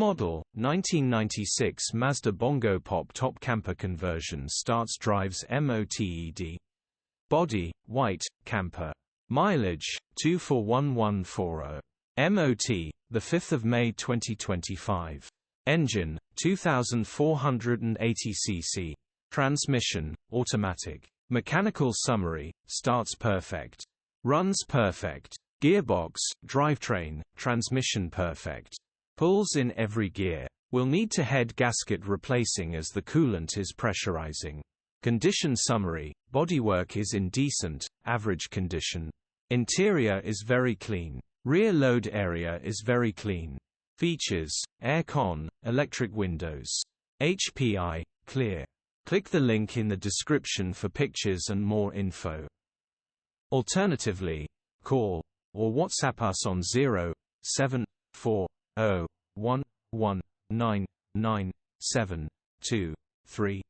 Model, 1996 Mazda Bongo Pop Top Camper conversion starts drives MOTED. Body, white, camper. Mileage, 241140. MOT, 5 May 2025. Engine, 2480 cc. Transmission, automatic. Mechanical summary, starts perfect. Runs perfect. Gearbox, drivetrain, transmission perfect. Pulls in every gear. Will need to head gasket replacing as the coolant is pressurizing. Condition summary, bodywork is in decent, average condition. Interior is very clean. Rear load area is very clean. Features, air-con, electric windows. HPI, clear. Click the link in the description for pictures and more info. Alternatively, call or WhatsApp us on 07401199723.